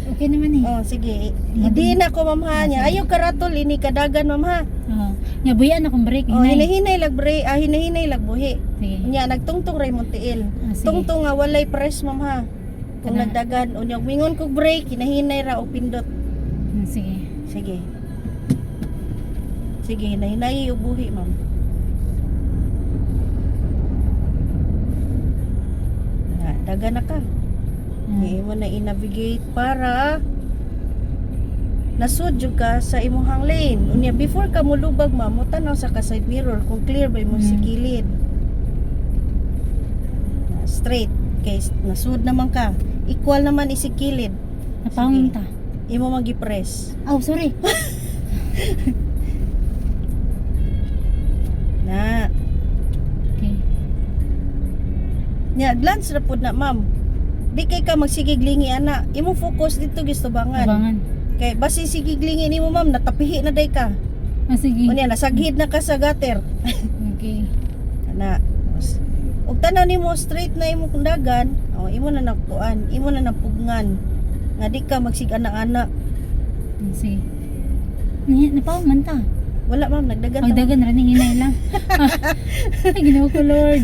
Okay naman eh. Oh, sige. Hindi na ko ma'am ha niya. Ayaw karatol ini kadagan ma'am ha. Oo. Nya buyan akong break. Oh, hinay. hinahinay lag bre, hinahinay lag buhi. Sige. Nya nagtungtong ray mong tiil. Sige. Tungtong nga walay press ma'am ha. Kung Kana- nagdagan unya mingon kog break, hinahinay ra og pindot. Sige. Sige. Sige, hinahinay og buhi ma'am. Dagan na ka. Hindi mo na i-navigate para nasud jud ka sa imong lane. Unya before ka mulubag ma'am, mo tanaw sa ka side mirror kung clear ba imong sikilid. Straight kay nasud naman ka. Equal naman isikilid. Napawon ta. Imo magi-press. Oh, sorry. Na. Okay. Nya glance ra pud na ma'am. Di kay ka magsigiglingi ana. Imo focus dito gistubangan. Abangan. Kay basi sigiglingi nimo ma'am, natapihi na day ka. Ah, sige. Unya nasaghid na ka sa gutter. Okay. Kana. Ug tanaw nimo straight na imong dagan, oh imo na nagtuan, imo na napugngan. Nga di ka magsig-ana-ana. Sige. Napawon man ta. Wala ma'am, nagdagan Ang ta. dagan ra ni hinay lang. Ay, Ginoo ko Lord.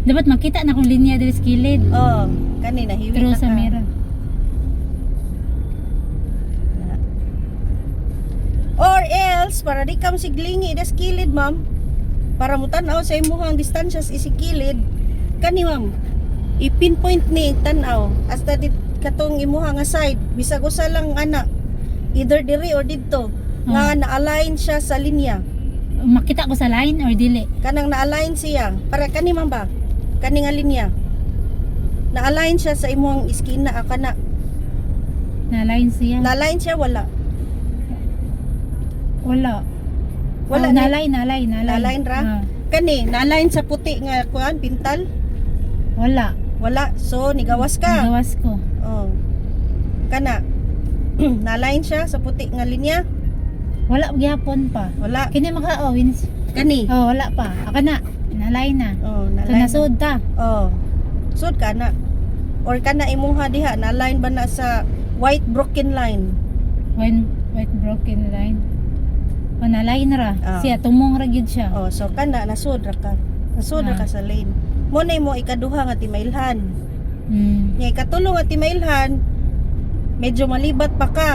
Dapat makita na kung linya diri sa kilid. Oh, kani nahiwi Pero na sa ka. mirror. Or else para di ka masiglingi das kilid ma'am. Para mo tan-aw sa imong distansya sa isikilid. Kani ma'am, i-pinpoint ni tan-aw hasta dit katong imuha nga side bisag usa lang ana either diri or didto nga na-align siya sa linya. Makita ko sa line or dili? Kanang na-align siya para kani man ba kani nga linya na-align siya sa imong iskina kana Na line siya? na-align siya wala Wala. wala Oh, na na-line ra Ah, kani na-align sa puti nga kuan pintal wala. wala so nigawas ka Gawas ko. oh kana na-align siya sa puti nga linya Wala gyapon pa. wala Kini maka wins. kani Oh, wala pa. Aka na. Na-line na. oh So na-align nasud ta. oh sud kana or kana imuha diha na-align ba na sa white broken line When white broken line. O na-line ra. Ah. Siya tumong ra gyud siya. oh so kana nasud ra ka sa lane mo na mo ikaduha nga timailhan Hmm. nya ikatulong nga timailhan medyo malibat pa ka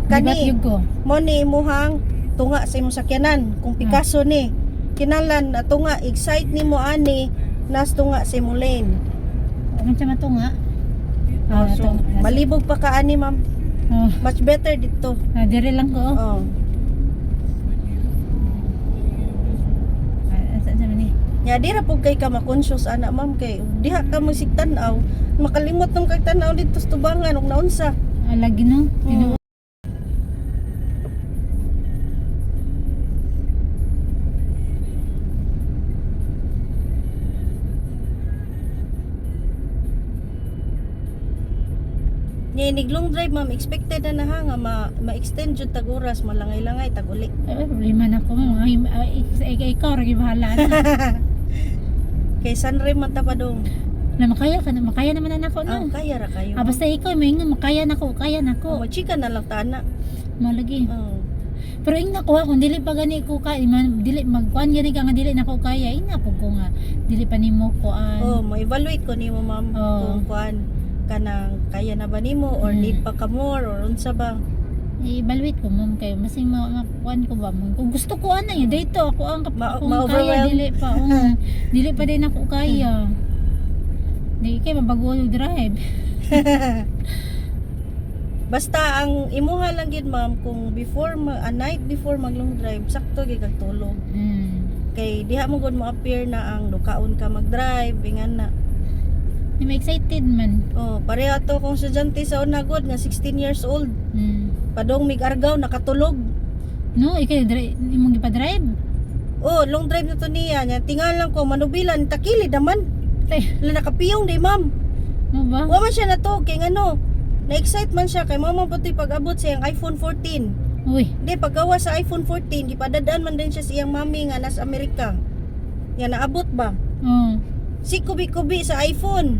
Libat kani gyud ko. mo ni imuhang tunga sa imong sakyanan kung Picasso ni kinalan na tunga excite nimo ani nas tunga sa imong lane Ano siya matunga? oh, so malibog pa ka ani ma'am Oh, much better dito dire lang ko. oh Asa sa ni? nya di ra pug kay ka ma-conscious ana ma'am kay diha ka masigtan-aw makalimot tong kay tan-aw dito sa tubangan ug naunsa Alagi no. Tinuod. nya niglong drive ma'am expected na ha nga ma-extend jud tag oras malangay-langay tag uli Problema na ko. Ikaw ra gyud bahala. kay sunray man ta pa dong Na makaya ka na. Makaya naman na nako ah, no. kaya ra kayo Basta ikaw may nga makaya nako, kaya oh, nako. chika na lang ta ana Malagi. oh. Pero ing nakuha kung dili pa gani ko kaya, dili magkuan gani ka nga dili nako kaya, ina po ko nga dili pa nimo kuan. Oh, ma-evaluate ko nimo ma'am Oh. kung kuan kanang kaya na ba nimo or need pa ka more or unsa ba. I-evaluate ko ma'am kayo, masing makuan ko ba mo. Kung gusto ko ana yun dito ako ang ako kaya ma-overwhelm. dili pa dili pa din ako kaya. Di kay mabago yung drive. Basta ang imuha lang gid ma'am kung before a night before mag long drive sakto gyud kag tulog. Kay diha mo gud mo appear na ang dukaon ka mag-drive ingan na. I'm excited man. Oh, pareha to kung estudyante sa una gud nga 16 years old. Padong mig-argaw nakatulog. No, ikay imong gipa-drive. Oh, long drive na to niya. Nya tingal lang ko manubilan takilid naman. Tay, La nakapiyong di ma'am. no ba? Wa man siya na to kay ngano. Na-excite man siya kay mama puti pag-abot sa iyang iPhone 14. Uy, Di paggawa sa iPhone 14, gipadadaan man din siya sa iyang mami nga nasa Amerika. Yan naabot ba? oh. Si kubi-kubi sa iPhone.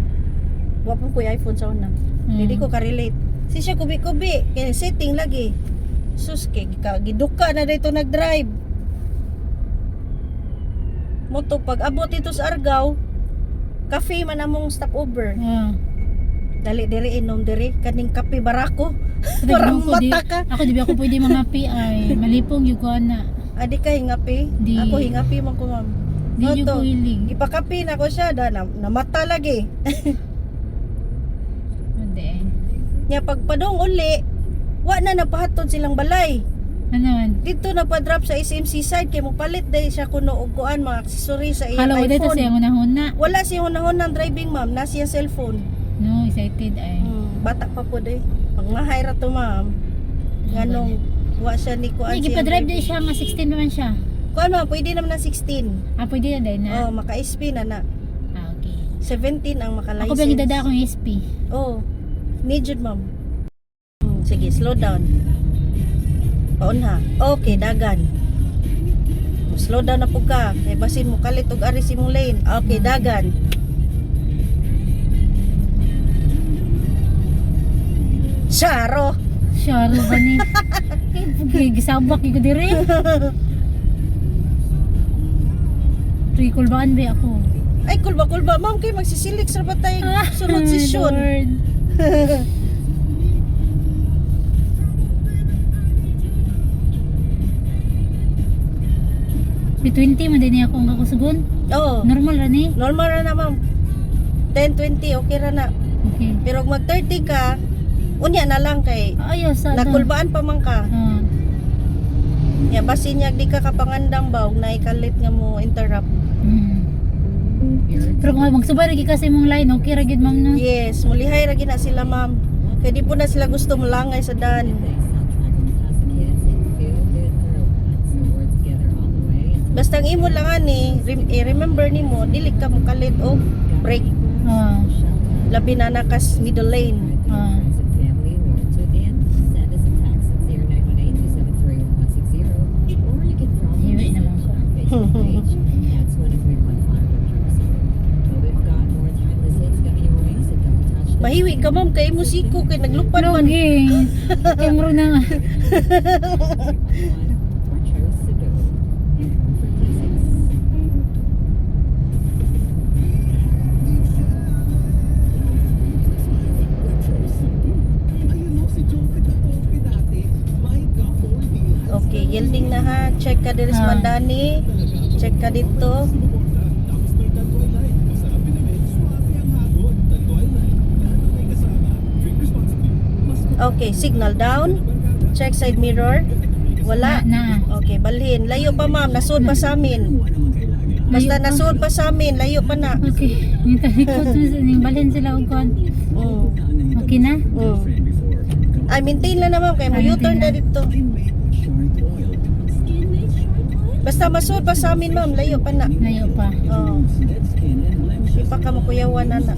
wapon ko yung iPhone sa una. Hindi ko ka-relate. Si siya kubi-kubi, kaya setting lagi. Sus, giduka na dito nag-drive. Moto, pag abot ito sa Argao, cafe man among stopover. Dali diri inom diri kaning kape barako. Parang mata ka. Ako di ba ako pwede mangapi ay malipong yung ko na. Adi ka hingapi? Di. Ako hingapi man ko ma'am. Di yung ko hilig. Ipakapi na ko siya na mata lagi. Hindi. Nya pagpadong uli, wa na napahatod silang balay. Ano man? Dito na pa-drop sa SMC side kay mo palit dahil siya kuno og kuan mga accessory sa iyang Kala ko dito iPhone. siya una-huna. Wala siya hunahon ng driving ma'am, na siya cellphone. No, excited ay. Bata pa po day. Pagmahay ra to ma'am. Nganong wa siya ni kuan Hindi, gipa-drive din siya nga 16 naman siya. Kuan ma'am, pwede naman na 16. Pwede na dahil na. Oh, maka-SP na. Okay. 17 ang maka-license. Ako ba yung dada akong SP? Oh, need yun ma'am. Sige, slow down. Paon ha. Okay, dagan. Slow down na po ka. Kay basin mo kalit og ari si mong lane. Okay, dagan. Charo. Sure ba ni? Gisabak ko dire. Kulbaan ba ako? Ay, kulba ma'am kay magsisilik sa batay sunod session. Lord. May 20 man din niya akong kakusugon. Oo. Normal ra ni. Normal ra na ma'am. 10, 20, okay ra na. Okay. Pero kung mag 30 ka, unya na lang kay Ayos sa nakulbaan pa man ka. Ya basin niya di ka kapangandam ba ug naikalit nga mo interrupt. Pero kung magsubay lagi kasi mong line, okay ra gid ma'am no. Yes, mulihay ra gid na sila ma'am. Kay di po na sila gusto mulangay sa daan. Basta ang imo lang ani, remember nimo dili ka mo kalit og brake. Labi na nakas middle lane. Hiwi naman ko. Mahiwi ka ma'am kay musiko kay naglupad man. Loging. Kaya mo na. Okay, yielding na ha. Check ka diri sa Mandani. Check ka dito. Okay, signal down. Check side mirror. Wala. Na. Okay, balhin. Layo pa ma'am, nasud pa sa amin. Basta Layo pa. nasud pa sa amin, layo pa na. Okay. Yung talikot ning balhin sila og kon. Okay na? Ay, maintain lang naman kay mo U-turn na dito. Basta masud pa sa amin ma'am, layo pa na. Layo pa. Oh. Di pa ka makuyawan na na.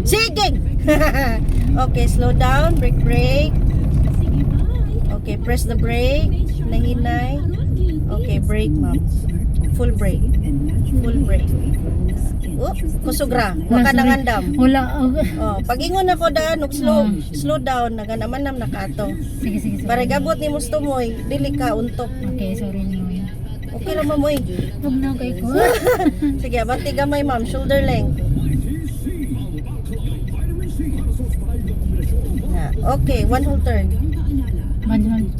Sige! Okay, slow down, brake. Okay, press the brake. Nahinay. Okay, brake ma'am. Full brake. Oh, kusugra. Waka nangandam. Wala. Oh, pag-ingon ako daan og slow down naganaman nam nakato. Sige. Para gabot ni musto moy, dili ka untok. Okay, sorry niyo. Okay ra mamoy. Huwag na kay ko. Sige, abante gamay ma'am, shoulder length. Okay, one whole turn. Manhon.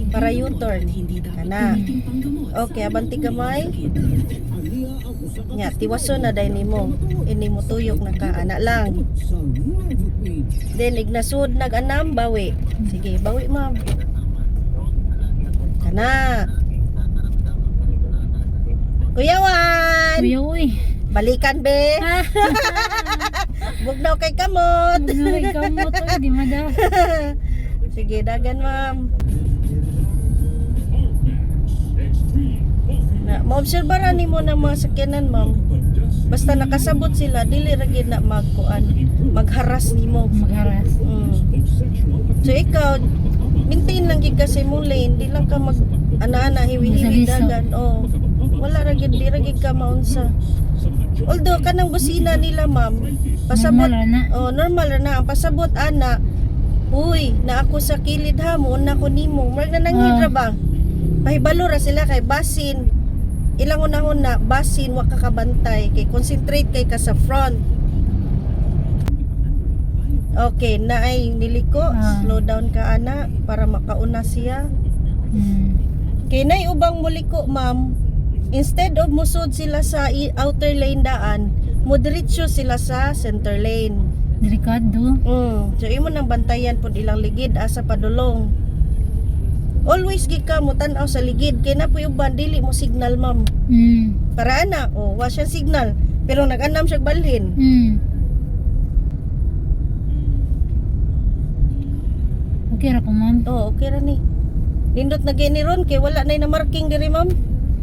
Para U-turn. Kana. Okay, abanti gamay. Nya, tiwaso na dahil nimo. Ini mo tuyok na ka. Ana lang. Then, ignasud nag-anam, bawi. Sige, bawi ma'am. Kana. Kuyawan! Kuya, uy. Balikan, be! Bugnaw kay kamot! Ay, kamot. Uy, di mada. Sige, dagan ma'am. Maobserbahan nimo ng mga sakyanan ma'am. Basta nakasabot sila, dili ra gid na magharas nimo. Magharas. So ikaw, maintain lang gid kasi mo lane, di lang ka mag ana-ana hiwi-hiwi dagan. Oh. Wala ra gid, di ra gid ka maunsa. Although kanang busina nila ma'am, pasabot Normal ra na. normal ra na ang pasabot ana. Uy, na ako sa kilid ha, muuna ko nimo. Murag na nangid ra ba? Pahibalo ra sila kay basin. Ilang unahon na basin wa ka kabantay kay concentrate kay ka sa front. Okay, na ay niliko, slow down ka ana para makauna siya. Kay nay ubang muliko ma'am, instead of musud sila sa outer lane daan, moderitso sila sa center lane. Delikado. So imo nang bantayan pod ilang ligid asa padulong. Always gi ka mo tan-aw sa ligid kay napoy uban dili mo signal ma'am. Para ana, wa siya signal pero nag-anam siya balhin. Okay ra ko, ma'am. Okay ra ni. Nindot na gini ron kay wala na marking diri ma'am.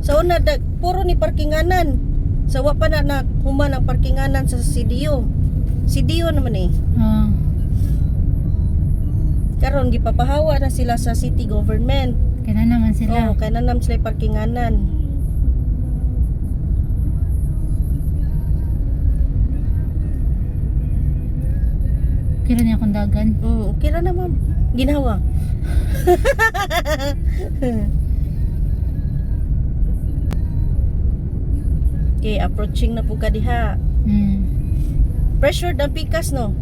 Sa una puro ni parkinganan. Sa wa pa na human ang parkinganan sa CDO. CDO naman eh. Karon gipapahawa na sila sa city government. Kaya na naman sila. Kaya na naman sila parkinganan. Kira niya akong dagan. Okay ra na ma'am. Ginawa. Okay, approaching na po ka diha. Pressured ang pikas no.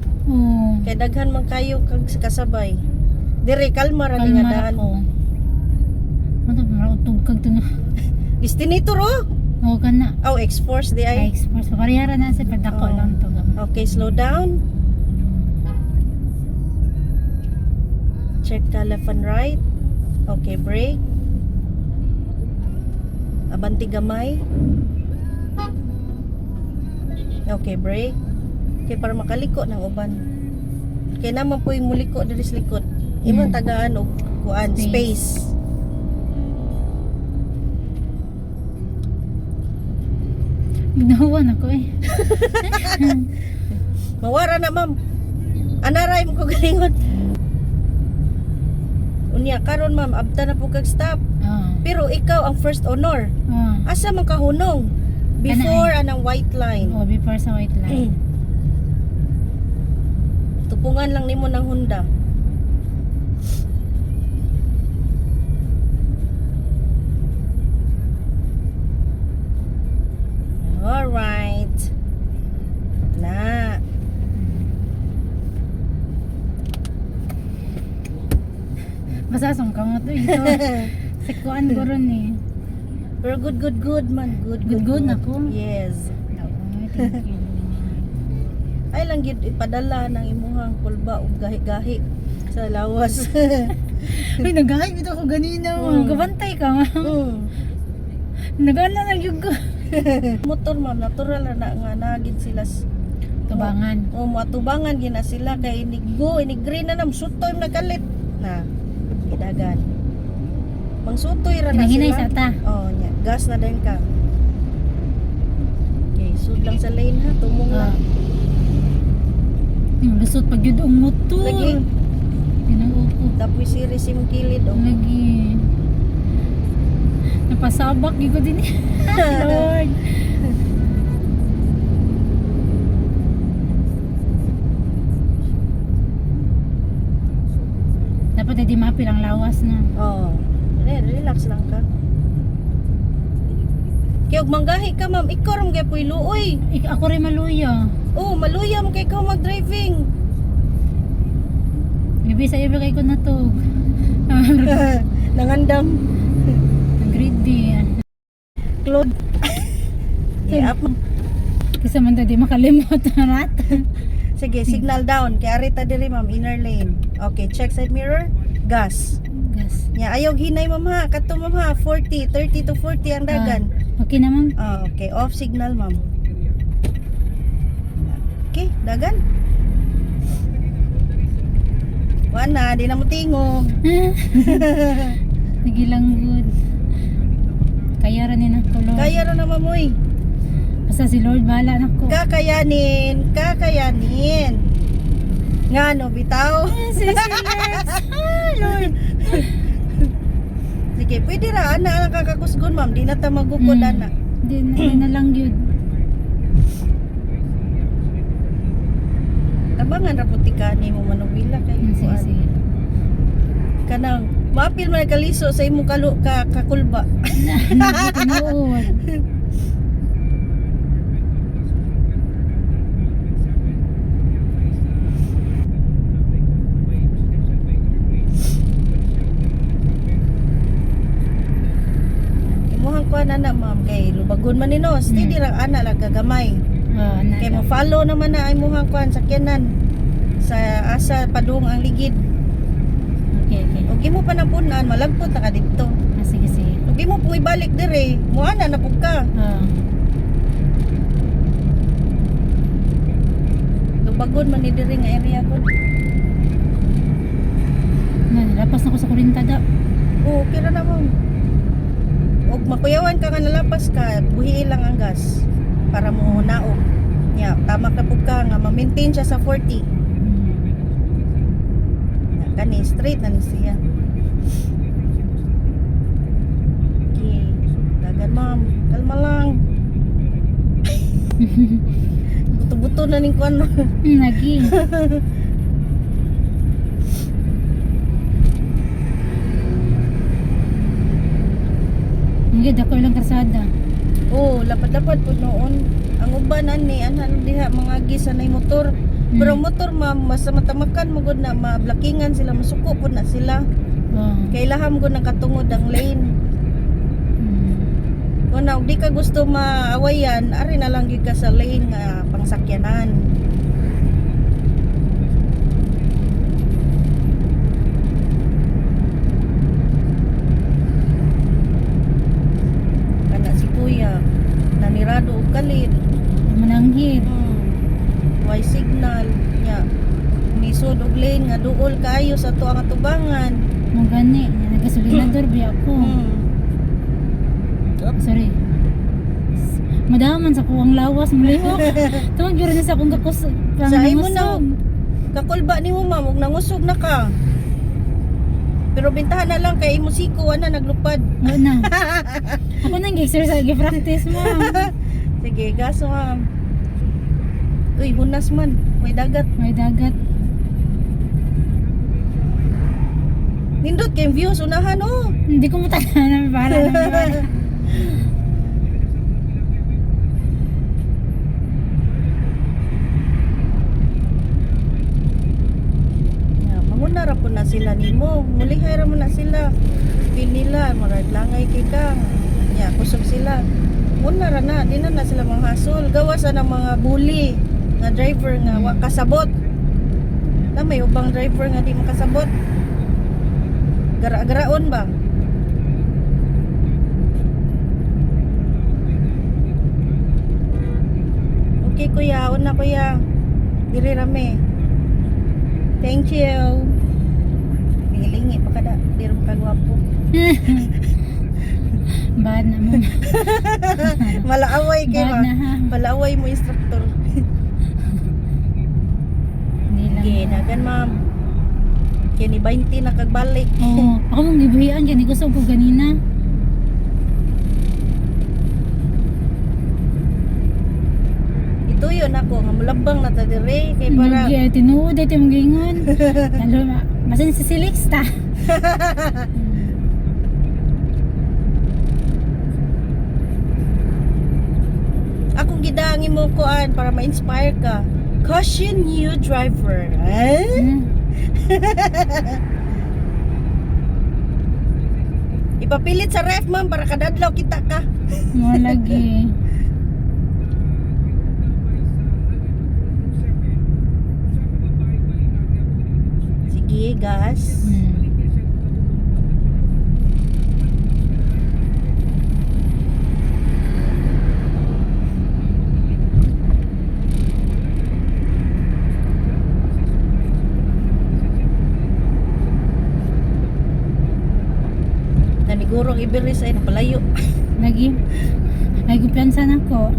Kay daghan man kayo kag kasabay. Dire kalma ra ni nga daan. Ano ba tugkag to na? Destinator Kana. X-Force di ay. X-Force. Parihara na sa pagdako lang to. Okay, slow down. Check ka left and right. Okay, brake. Abanti gamay. Okay, brake. Okay, para makaliko ng uban. Kaya naman po yung muliko diri sa likod. Imong tagaan og kuan space. Ginawan ako eh. Mawara na ma'am. Anaray mo ko galingon. Unya karon ma'am, abta na po kag stop. Pero ikaw ang first honor. Asa man kahunong? Before anang white line. Before sa white line. Tupungan lang nimo ng Honda. Alright. Na. Masasong ka mo to ito. Sikuan ko ron eh. Pero good man. Good na ko. Yes. Thank you. Ay lang gid ipadala ng imuhang kulba ug gahi-gahi sa lawas. Ay, nagahay ito ako ganina. Kabantay ka, ma'am. Nagana lang yung ko. Motor ma'am, natural na nga nagin sila tubangan. Matubangan gina sila kay iniggreen na nam sutoy na kalit na idagan. Mangsutoy ra na Hinahinay sila. sa ta. Nya, gas na din ka. Okay, sud lang sa lane ha, tumong lang. Yung lusot pag yun ang motor. Lagi. Ginaupo. Tapoy series yung kilid Lagi. Napasabak yun ko din. Lord. Dapat hindi mapil ang lawas na. Relax lang ka. Kaya og manggahi ka ma'am, ikaw ram kay puy luoy. Ako rin maluya. Maluya mo kay ikaw mag-driving. Gabi sa iba kay ko na to. Nangandam. Greedy. Claude. Up. Kasi man di makalimot na rat. Sige, signal down. Kaya arita diri ma'am, inner lane. Okay, check side mirror. Gas. Gas. Ayaw hinay ma'am ha. Kato ma'am ha. 40, 30 to 40 ang dagan. Okay na ma'am. Okay, off signal ma'am. Okay, dagan. Wala, di na mo tingog. Sige lang good. Kaya rin na ko, Lord. Kaya na naman mo eh. Basta si Lord bahala na ko. Kakayanin. Nga no, bitaw. Lord. Sige, pwede ra. Ana ang kakakusgon ma'am. Di na ta magukod ana. Di na lang yun. Tubangan ra puti ka ni mo manubila kay Sige, kuan. sige. Kanang maapil man kaliso sa imong kakulba. Hindi tinuod. Imuhang kuan na ma'am kay lubagon man nino. Steady ra ana lang kagamay. Oh, Kay mo follow naman na imuhang kuan sakyanan sa asa padung ang ligid. Okay, okay. Ug imo pa napunan malagpot na ka didto. Sige, sige. Ug imo pong ibalik dire, muana na pug ka. Lubagon man ni dire nga area ko. Lapas na ko sa kurintada. Oo, kira na mo. Og makuyawan ka nga nalapas ka, buhi lang ang gas para mo naog. Ya, tama ka pug ka nga ma-maintain siya sa 40. Ya, kani straight na ni siya. Okay, dagan ma'am, kalma lang. Buto-buto na ning kuan. Lagi. Hindi, dako lang karsada. Oh, lapad-lapad po noon. Ang uban ani anhan diha mga gisanay motor. Pero ang motor ma'am mas matamakan mo gud na mablakingan sila masuko pud na sila. Kailaham gud nang katungod ang lane. Kung na di ka gusto maawayan, ari na lang gyud ka sa lane nga pangsakyanan. Kana si kuya nanirado og kalit. Mananghid. Why signal nya nisod og lane nga duol kaayo sa tuang atubangan. Mo gani, nagasulinador ba ako? Sorry. Madaman sa kuwang lawas maliho. Tawag gyud na sa akong gakos. Sa imo na kakulba nimo ma'am ug nangusog na ka. Pero bintahan na lang kay imo siko na naglupad. Oo na. Ako nang exercise, gi-practice mo. Sige, gaso ma'am. Uy, hunas man. May dagat. May dagat. Nindot kay views unahan oh. Hindi ko matanan para naman. Manguna ra po na sila nimo. Mulihay ra mo na sila. Feel nila, marag langay kay ka. Ya, kusog sila. Muna ra na, di na sila manghasol. Gawa sa ng mga bully nga driver nga wa kasabot. Na may ubang driver nga di makasabot. Gara-garaon ba? Okay kuya, una kuya. Diri rame. Thank you. Lingi-lingi pa kada, di rin kagwapo. Bad naman. Malaaway kay Bad ma. na ha. Malaaway mo instructor. Hindi lang. Okay, dagan ma'am. Kini 20 na kagbalik. Oo. Ako mong gibuhian kaya gusto ko ganina. Ito yun ako, nga mulabang na ta dire kay para Para tinuod ito mong gingon. Lalo masan si Silixta. akong gidangi mo kuan para ma-inspire ka. Caution you driver. Ipapilit sa ref ma'am para kadadlaw kita ka. Mo lagi. Sige, gas. Nanigurong ibiris ay napalayo. Lagi. Ay gupiansa na ko.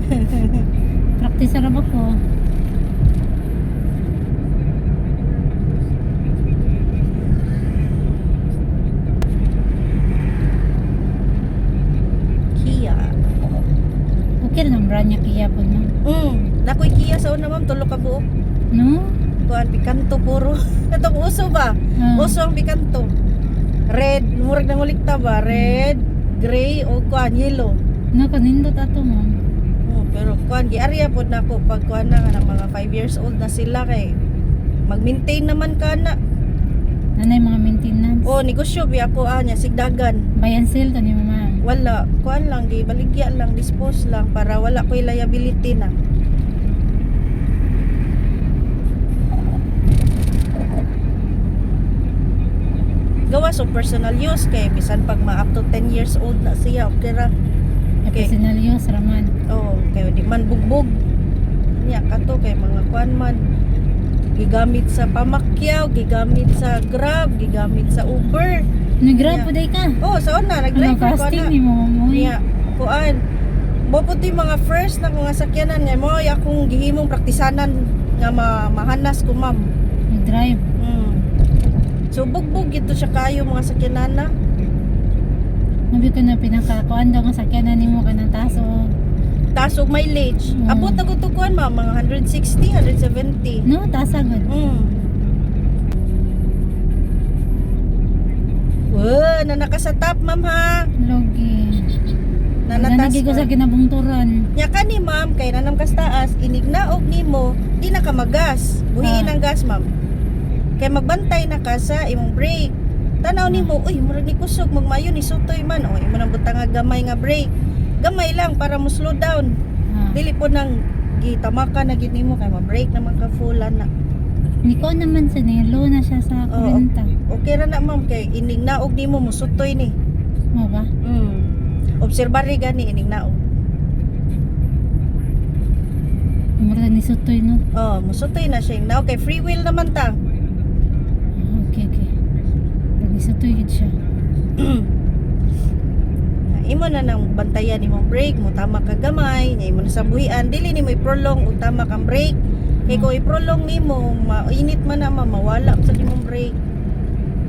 Practice ra ba ko? Kia. Okay na ang brand niya kaya po no. Nakoy Kia sa una ma'am, tulo ka buok. No? kuan pikanto puro. Katong uso ba? Uso ang pikanto. Red, murag nang ulikta ba? Red, gray o kuan yellow. No, kanindot ato mo. Oh, pero kuan giarya pod nako pag kuan na nga mga 5 years old na sila kay mag-maintain naman kana. Nanay mga maintenance. Oh, negosyo bi ako anya sigdagan. Buy and sell to ni mama. Wala, kuan lang di baligya lang, dispose lang para wala ko'y liability na. Gawa so personal use kay bisan pag ma up to 10 years old na siya okay ra. Okay. Personal use raman. Oh, kay di man bugbog. Nya kato kay mga kuan man gigamit sa pamakyaw, gigamit sa Grab, gigamit sa Uber. Nag-grab po day ka. Oh, sa una Ano nag-drive ko casting na. ni mo mo. Nya kuan mo puti mga first na mga sakyanan nga mo ay akong gihimong praktisanan nga mahanas ko ma'am. Nag-drive. So bugbog ito siya kayo mga sakyanan na. Nabi ko na pinakakuan daw nga sakyanan nimo kanang taso. Taas og mileage. Abot na ko to kuan ma'am mga 160, 170. No, tasa gud. Na naka sa top ma'am ha. Logi. Nanatas Nanagi ko sa kinabungturan. nya kani ma'am kay nanam kas taas inignaog nimo di na ka magas. Buhiin ang gas ma'am. Kay magbantay na ka sa imong brake. Tanaw nimo, uy, murag ni kusog magmayo ni sutoy man. O imo nang butang nga gamay nga brake. Gamay lang para mo slow down. Dili po nang gitamaka na gid nimo kay ma-brake naman ka fullan na. Hindi ko naman sa nilo na siya sa kurenta. Okay ra na ma'am kay inignaog nimo mo sutoy ni. Mo ba? Obserbari gani inignaog. Mura ni Sutoy no. Oh, musutoy na siya. Now kay free will naman ta. Okay. Lagi Sutoy gid siya. Imo na nang bantayan imong brake mo tama ka gamay, nya imo na sambuhian dili nimo i-prolong ug tama kang brake. Kay kung i-prolong nimo, mainit man na mawala sa imong brake.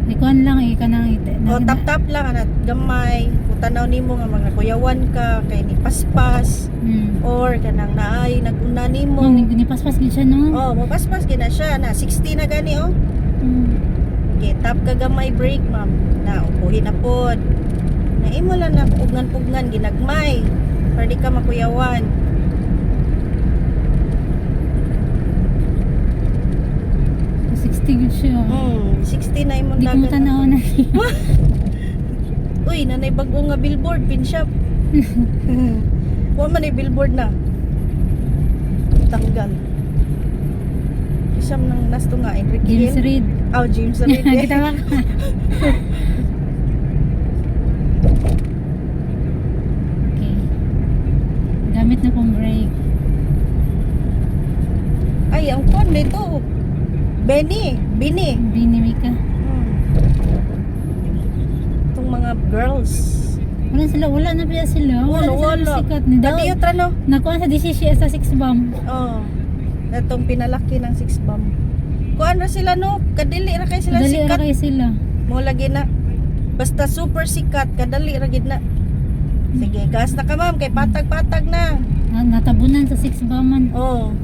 Ikuan lang kanang ite. O tap lang anat gamay. Kung tanaw nimo nga mga kuyawan ka kay ni paspas or kanang naay naguna nimo. Oh, ni paspas gid siya no. Oh, mapaspas gina siya na 60 na gani oh. Okay, tap ka gamay brake ma'am. Na upuhin na pod. Na imo lang na pugnan ginagmay. Para di ka makuyawan. So, 60 gid siya. 60 na imo Di ko matanaw na. Uy, nanay bago nga billboard pin shop. Kuha man ay billboard na. Tanggal. Isam nang nasto nga Enrique James Hill. Reid. Oh, James Reid. Kita ba? Okay. Gamit na kong brake. Ay, ang phone nito. Bini. Binimika. Itong mga girls. Wala na pala sila. Wala. Sikat ni daw. Dati yung no? Nakuha sa DCCS sa 6 bomb. Oh. Itong pinalaki ng 6 bomb. Kuan ra sila no? Kadili ra kay sila Dali ra sikat. kay sila. Mo lagi na. Basta super sikat, kadali ra gid na. Sige, gas na ka ma'am kay patag-patag na. Natabunan sa 6 bomb. Oh.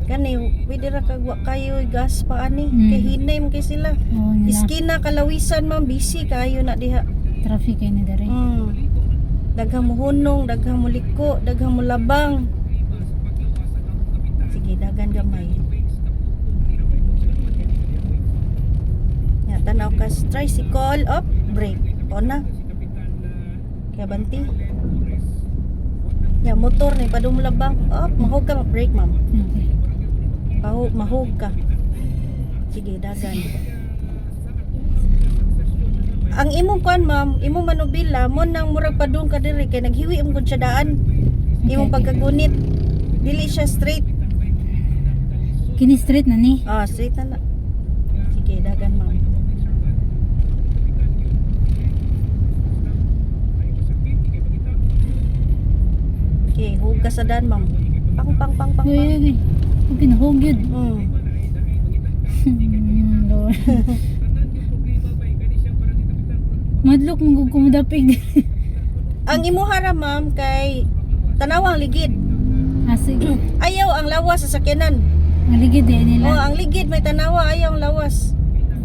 Kani, pwede ra kagwa kayo gas pa ani. Kay hinay mo kay sila. Oh, Iskina kalawisan ma'am, busy kayo na diha. traffic kay ni dere. Daghang mo hunong, daghang mo liko, daghang mo labang. Sige, dagan gamay. Ya, tanaw ka tricycle, up, brake. O na. Kaya banti. Ya, motor ni padung labang. Up, mahog ka ma-brake, ma'am. Okay. Mahog ka. Sige, dagan. Ang imong kuan ma'am, imong manubila mo nang murag padung ka diri kay naghiwi ang gud siya daan. Imong pagkagunit. Dili siya straight. Kini street na ni. Ah, straight na. Sige, dagan ma'am. Okay, hug ka sa daan ma'am. Pang. Uy. Pinahog yun. Lord. Madlok mong kumudapig. Ang imuhara ma'am kay tanawang ligid. Sige. Ayaw ang lawas sa sakyanan. Maligid eh nila. Oh, ang ligid may tanawa, ayaw ang lawas.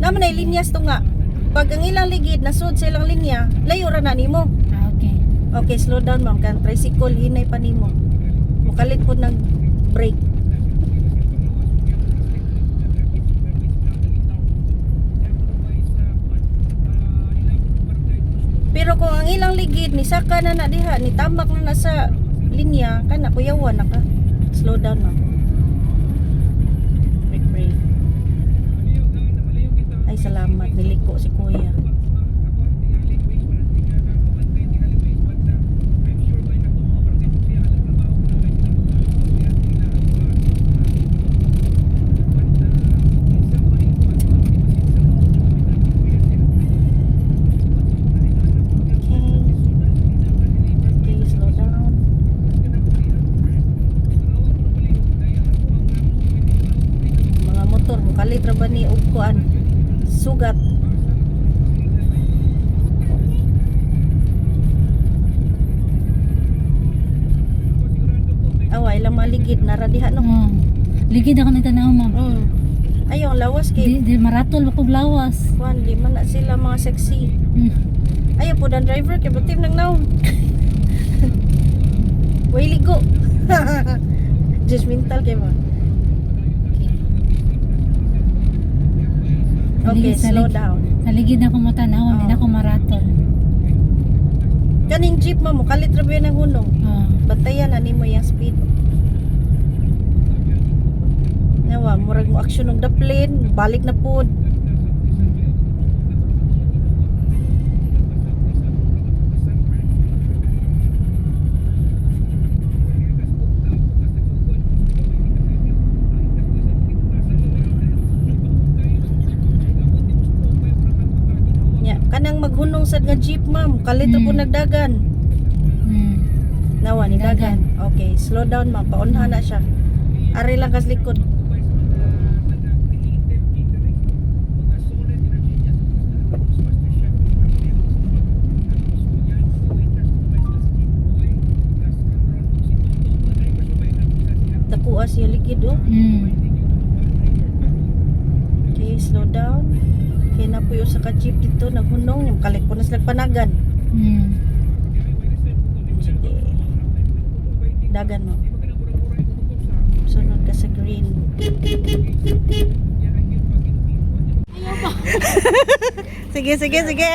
Naman ay linyas to nga. Pag ang ilang ligid nasud sa ilang linya, layo ra na nimo. Okay. Okay, slow down ma'am. Kan tricycle hinay pa nimo. Mukalit po ng brake. Pero kung ang ilang ligid ni saka na na diha, ni tamak na sa linya, kana kuyawan na ka. Slow down ma'am. Brake. Ay salamat, niliko si kuya. Okay, slow down. Mga motor, mukalit ra ba ni og kuan? Sugat. Away lang maligid naradiha no. Oh. Ligid ako nitanaw ma'am. Ayaw ang lawas kay Di maratol ako lawas. kuan di man na sila mga sexy. Hmm. Ayaw po dan driver kay batim nang naon. Way ligo. Judgmental kay ba? Okay, Ligid sa slow ligid. down. Sa ligid ako mo tanaw, hindi Oh. na ako maratol. Kaning jeep mo kalit ra ba ng hunong? Oh. Bantayan na nimo yung speed. Nawa, murag mo action ng the plane, balik na pod. Nya, kanang maghunong sad nga jeep ma'am, kalit na po nagdagan. Hmm. Nawa ni dagan. Okay, slow down ma'am, paunha na siya. Ari lang kas likod. Takuas yung likid oh. Hmm. Okay, slow down. Okay, napuyo sa ka-jeep dito, naghunong, yung kalit po na sila panagan. Hmm. Sige. Dagan mo. Sunod ka sa green. Sige, sige, sige.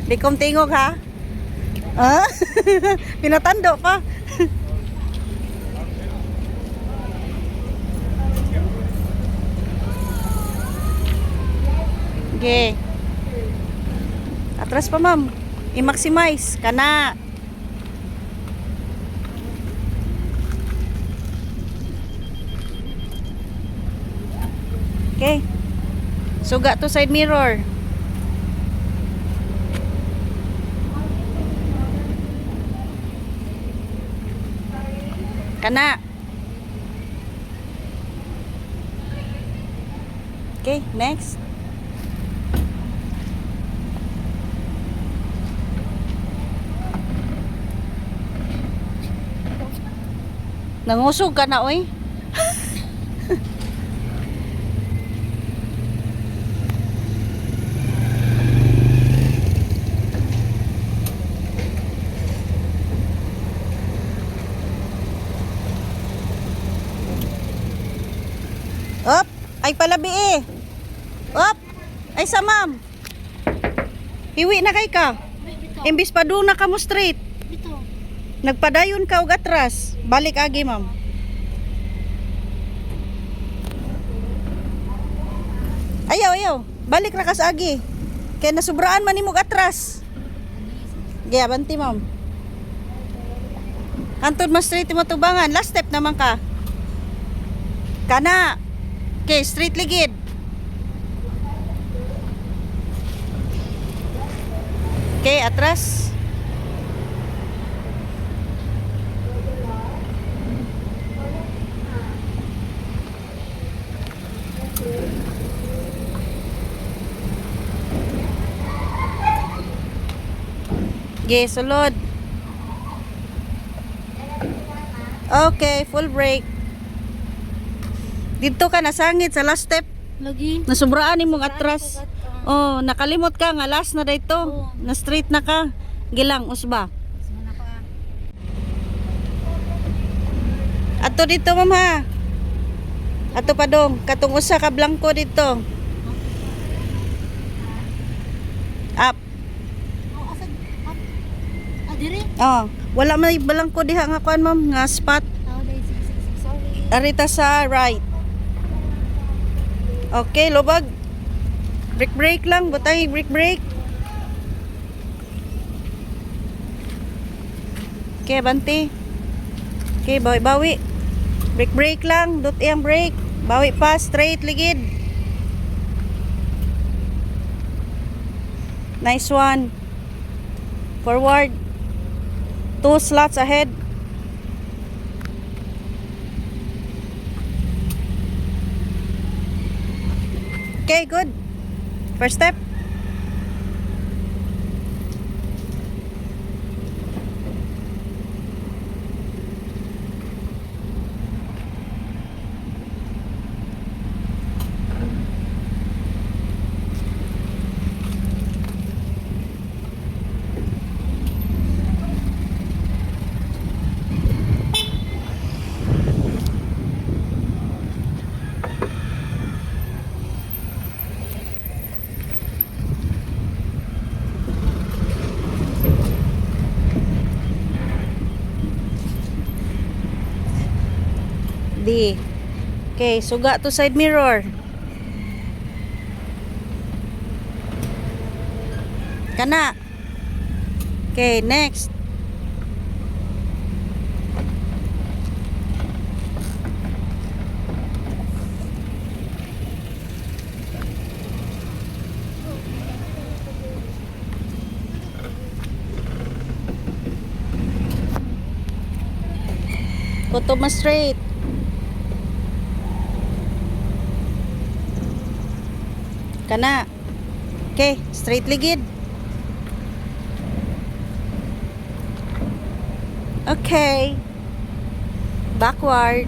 Di kom tingog ha. Ha? Pinatando pa. Okay. Atras pa ma'am. I-maximize. Kana. Okay. Suga to side mirror. Kana. Okay, next. Nangusog ka na, oy. Op, ay palabi eh. Op, ay sa ma'am. Hiwi na kay ka. Imbis pa doon na ka mo straight. Ito. Nagpadayon ka og atras. Balik agi, ma'am. Ayaw, ayaw. Balik ra ka sa agi. Kaya nasubraan man nimo og atras. Gaya, banti, ma'am. Antod mas straight mo tubangan. Last step naman ka. Kana. Okay, straight ligid. Okay, atras. Okay, sulod. Okay, full brake. Dito ka nasangit sa last step. Lagi. Nasubraan imong atras. Oh, nakalimot ka nga last na dito. Oo. Na straight na ka. Gilang usba. Ato dito ma'am ha. Ato pa dong, katong usa ka blanco dito. Up. Oh, asad. Dire. Oh, wala may blanco diha nga kuan ma'am, nga spot. Oh, dai sorry. Arita sa right. Okay, lubag. Brake lang, butang brake. Okay, banti. Okay, bawi. Brake lang, dot iyang brake. Bawi pa, straight, ligid. Nice one. Forward. 2 slots ahead. Okay, good. First step. D. Okay, suga to side mirror. Kana. Okay, next. Kutuma straight. Kana. Okay, straight ligid. Okay. Backward.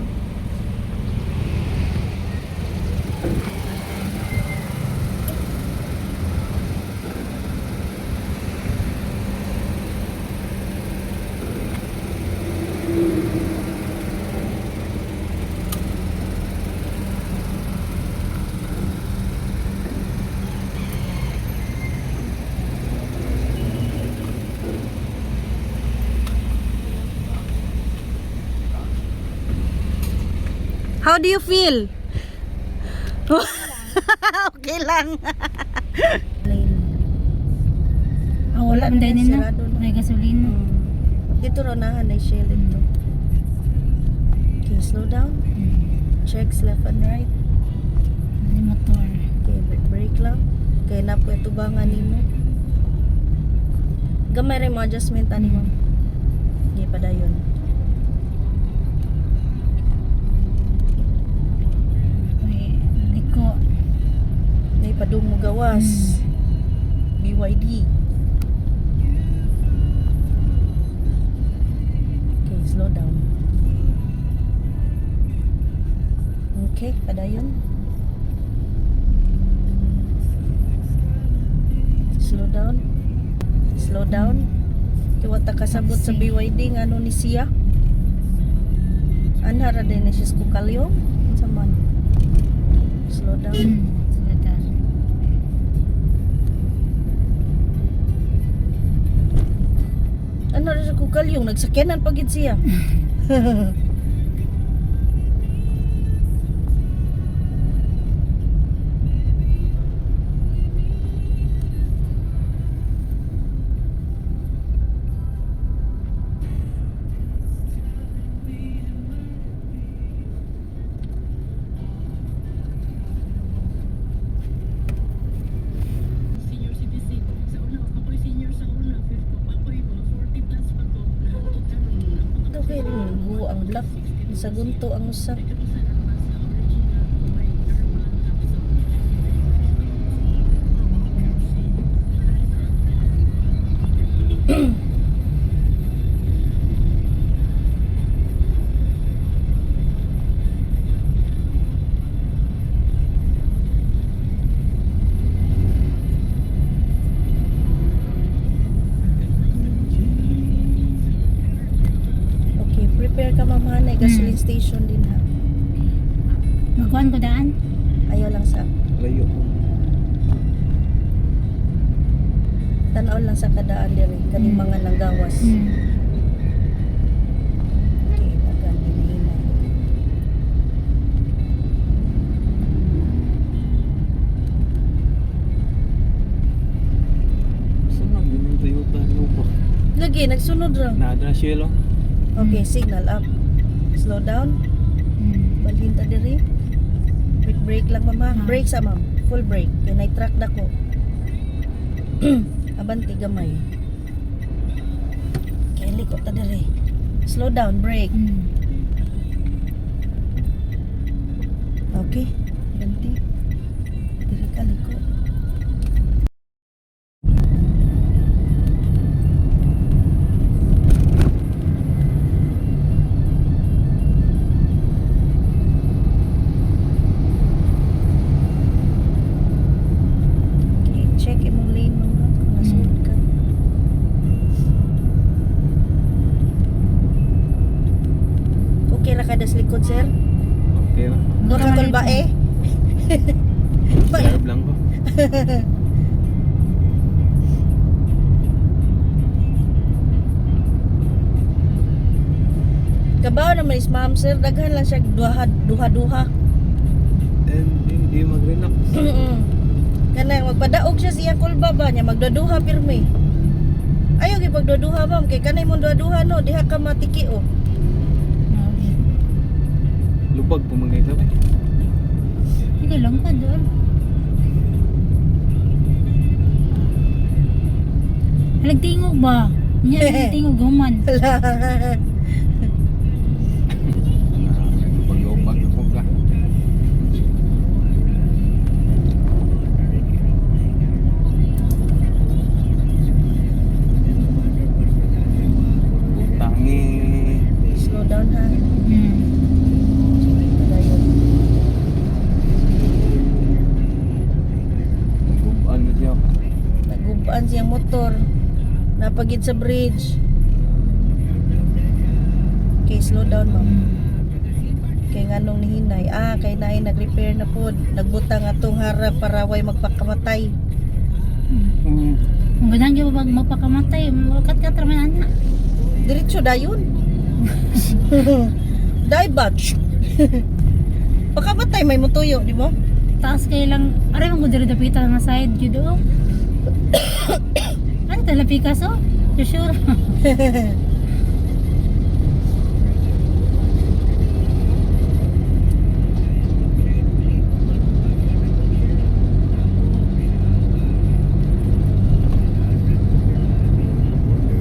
How do you feel? Okay lang. Ah, wala man din na. Sirado na. May gasolina. Dito ro na na shell ito. Okay, slow down. Checks left and right. Ni motor. Okay, brake lang. Okay, na po tubangan nimo. Gamay rin mo adjustment ani mo. Okay, padayon. May liko. Nay padung mo gawas. BYD. Okay, slow down. Okay, padayon. Slow down. Slow down. Kaya wata kasabot sa BYD nga ano ni siya. Anhara din na siya kukalyo. Sa man. Slow down. Salada. Ano rin siya kukalyo? Nagsakyanan pagid siya. Senior citizen. Sa una, ako'y senior sa una. Pero ako'y mga 40 plus pa to. Ito kaya rin buo ang black. Sa gunto ang usa. ka mamahanay, gasoline station din ha. Magkuhan ko daan. Ayaw lang sa, Layo po. tanaw lang sa kadaan diri, kaning mga langgawas. Okay, dagan hinahinay. Sunod yun ang Toyota Nova. Lagi, nagsunod ra. Nada siya lang. Okay, signal up. Slow down. Balhin ta diri. Brake lang mama. Ah. Brake sa ma'am. Full brake. Kaya na-track na ko. Abanti gamay. Kaya liko ta diri. Slow down, brake. Okay. Abanti. Diri ka liko. Okay, check imong lane mo ha. Kung nasunod ka. Okay ra kada sa likod, sir? Okay na. Nakakal ba eh? Serve lang ko. Kabaw naman is ma'am, sir. Daghan lang siya duha-duha. And hindi mag-relax. Kanang magpadaog siya siya kulba ba niya magduduha pirmi. Ayaw gyud pagduduha ma'am kay kanay mo duha no diha ka matiki oh. Lubag po mga ito. Hindi lang ka doon. Halagtingog ba? Niya, halagtingog human. Pag-lubag ako ka. Tangi. Slow down ha. Hmm. Dayon. Nagubaan mo siya. Nagubaan siyang motor. Napagid sa bridge. Okay, slow down ma'am. Kay nganong nihinay. Kay naay nag-repair na pod. Nagbutang atong harap para way magpakamatay. Kung ganang yung magpakamatay, makat-kat raman anak. Diretso dayon. Dai batch. Pakamatay may mutuyo, di mo? Taas kayo lang, aray mong gudari dapita nga side yun doon. Ano tala Picasso? Sure.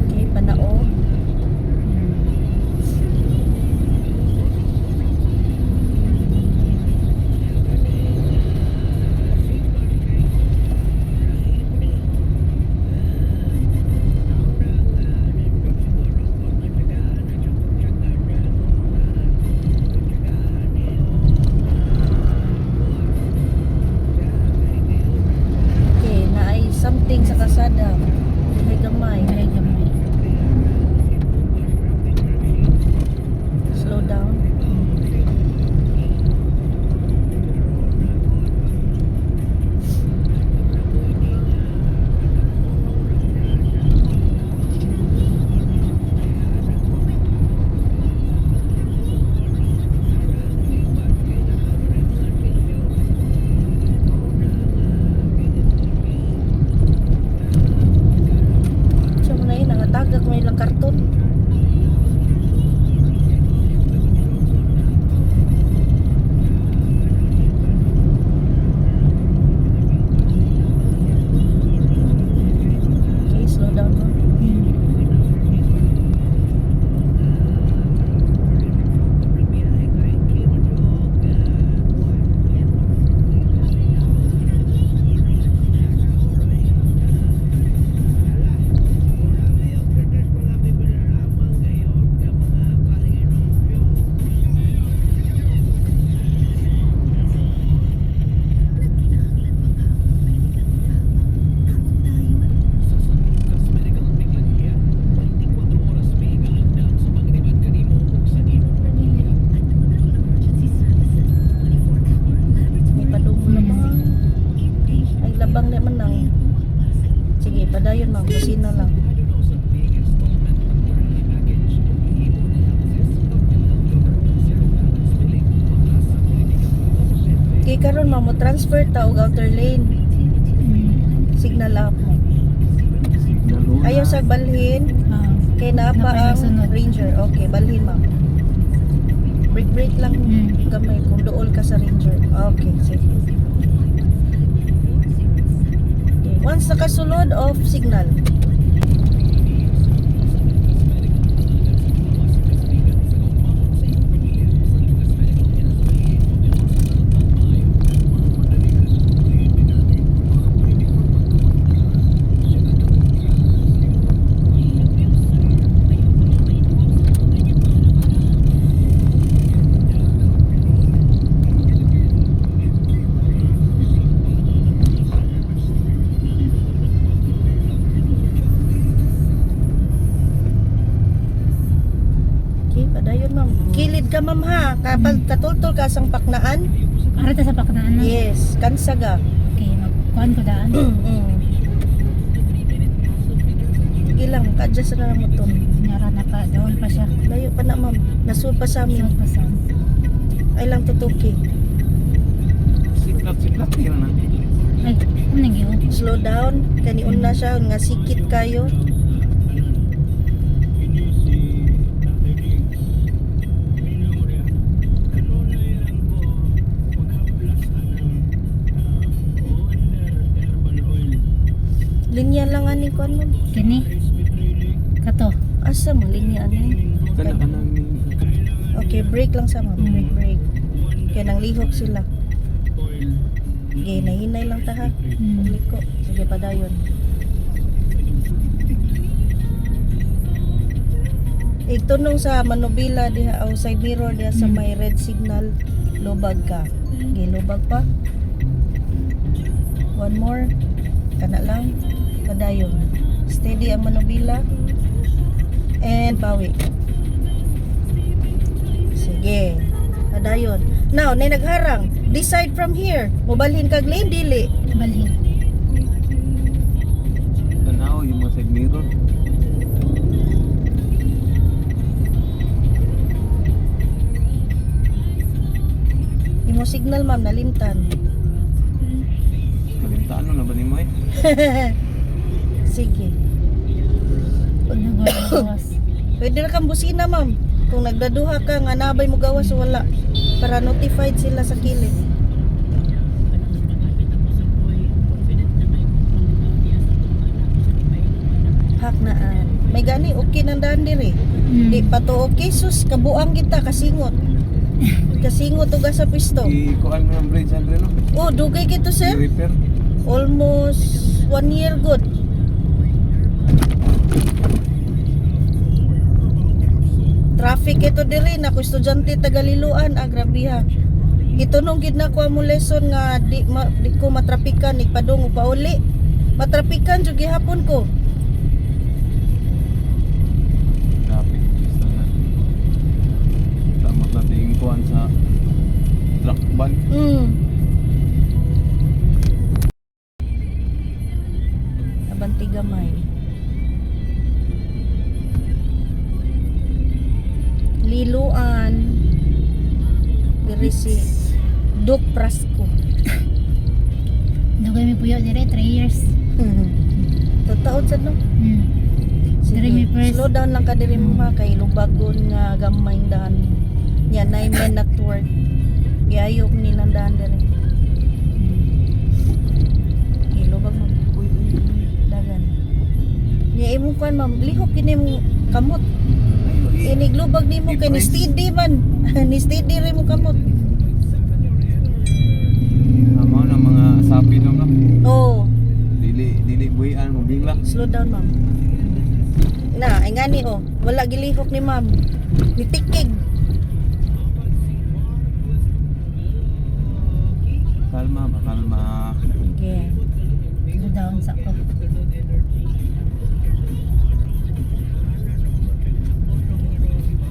Okay, panao. Kay karon ma'am mo transfer ta og outer lane. Signal up mo. Signal una. Ayaw sa balhin. Ah. Kay naa pa Napay ang nasunod. ranger. Okay, balhin ma'am. Break lang gamay kung dool ka sa ranger. Okay, sige. Okay, once nakasulod, off signal. Okay, padayon ma'am. Kilid ka ma'am ha. Kapag katultol ka sang paknaan. Arata sa paknaan na. Yes, kansaga. Okay, magkuhan ko daan. Sige lang, ka-adjust na lang mo to. Nyara na pa, doon pa siya. Layo pa na ma'am. Nasud pa sa amin. Sunod pa sa. Ay lang tutuki. Siklat yun na. Ay, ano nang yun? Slow down. Kaniun na siya. Nga sikit kayo. Linya lang ani ko ma'am. Kini. Kato. Asa mo linya ani? Kana ka nang Okay, break lang sa ma'am. Break. Kaya nang lihok sila. Okay, nahinay lang ta ha. Liko. Sige pa dayon. Itunong sa manubila diha o side mirror diha sa may red signal, lubag ka. Okay, lubag pa. One more. Kana lang. Padayon. Steady ang manubila. And bawi. Sige. Padayon. Now, nay nagharang. Decide from here. Mobalhin kag lane dili. Balhin. tanaw yung mga side mirror. Imo signal ma'am nalimtan. Kalimtaan na ba ni mo eh? Sige. Pag nagawas. Pwede na kang busina ma'am. Kung nagdaduha ka nga nabay mo gawas wala. Para notified sila sa kilid. Hak naan. May gani okay nang daan diri. Di pa to okay sus kabuang kita kasingot. Kasingot uga sa pisto. Ikuan mo ng bridge Andre no? Oh, dugay kito sir. I-repair. Almost 1 year good. Traffic ito diri na ko estudyante tagaliluan grabe ha. Ito nung gid na ko mo lesson nga di ko matrapikan ni padung pa uli. Matrapikan jud gihapon ko. Traffic. Tama natin ikuan sa truck ban. Abanti gamay. Liluan. Diri si Duk Prasco. Dugay mi puyo dire 3 years. Totoo sa no? Dire mi first. Slow down lang ka diri mo ha kay lubagon nga gamay daan. Nya 9 men network. Gayop ni nang daan diri. Ilubag mo. Dagan. Nya imo kan ma'am, lihok kini mo kamot. Iniglubag nimo kay ni steady man. Ni steady rin mo kamot. Tama na mga sapi no no. Oh, Dili buhian mo bigla. slow down ma'am. Na, ay ngani oh. Wala gilihok ni ma'am. Ni tikig. Kalma ba kalma. Okay. Slow down sa ko.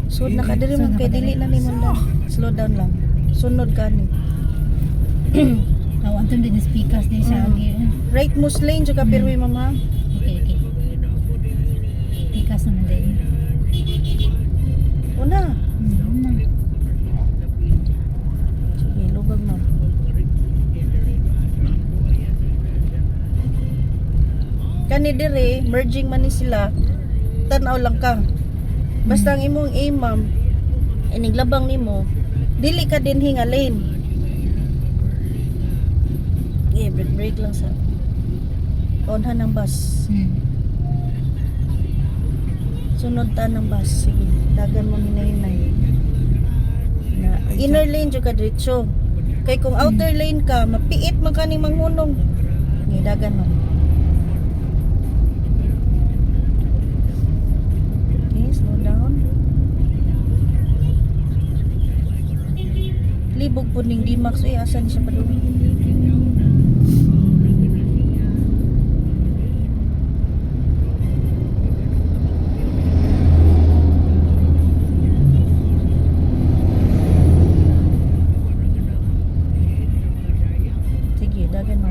Sud na ka diri ma'am kay dili na ni mo. Slow down lang. Sunod ka ni. Awan din speakers din siya agi. Right most lane jud ka pirwi ma'am ha. Okay, okay. Speakers naman din. Una. Una. Sige, lubag ma'am. ni dire, merging man ni sila. Tanaw lang ka. Basta ang imong aim, ma'am, iniglabang nimo, dili ka din hingalin. Break lang sa onhan ng bus. Sunod ta ng bus. Sige, dagan mo hinay-hinay. Na inner lane jud ka diretso. Kay kung outer lane ka, mapiit man ka ning mangunong. Ni dagan mo. Okay, slow down. Libog po ning D-Max. Uy, asan siya pa doon? Sige, dagan mo.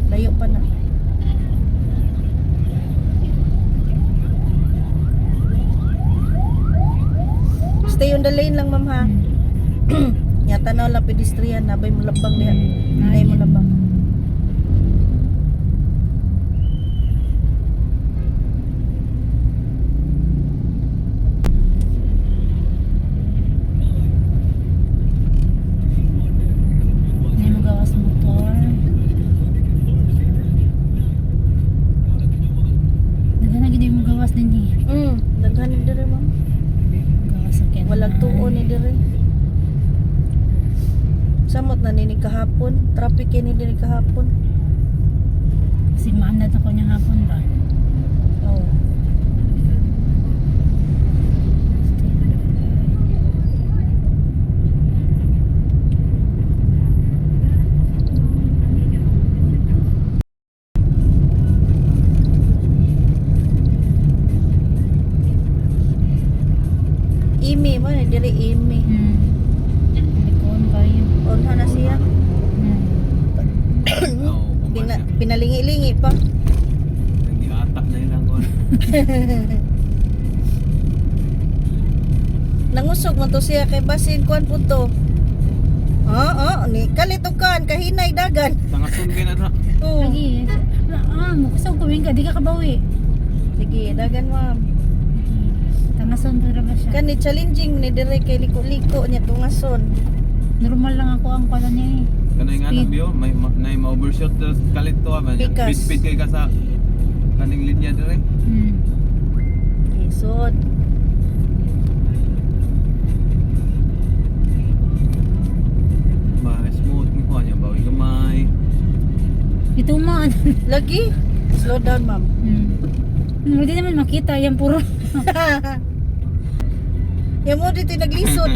Layo pa na. Stay on the lane lang, ma'am, ha? Nyata na lang pedestrian, nabay mo labang niya. Nabay mo labang. Hindi mo gawas motor. Dagan na gid mo gawas din eh. Daghan ni dire, ma'am. Gawas sa kanya. Walang tuon ni dire. Samot na nini kahapon. Traffic ni dire kahapon. Si maanad ako niya hapon ba? Oh. Imi mo ni dire imi. Likon pa yun. Onha na siya. Oo, Pinalingi-lingi pa. Hindi atak na ilang ko. Nangusog mo to siya kay basin kuan punto. Ni kalitukan kahinay dagan. Sangasun ka na na. Oo. Lagi. Mukusog kawin ka, di ka kabawi. Sige, dagan ma'am. Tangason pa ba siya? Kani challenging ni dire kay liko-liko niya tungason. Normal lang ako ang pala niya eh. Kanay nga Speed. nang biyo, may ma-overshot na kalit to ba? Pikas. Speed kay ka sa kaning linya dire. Isod. Ba smooth ni ko niya bawi gamay. Ito man. Lagi. Slow down ma'am. Hindi naman makita yan puro. Yan mo dito naglisod.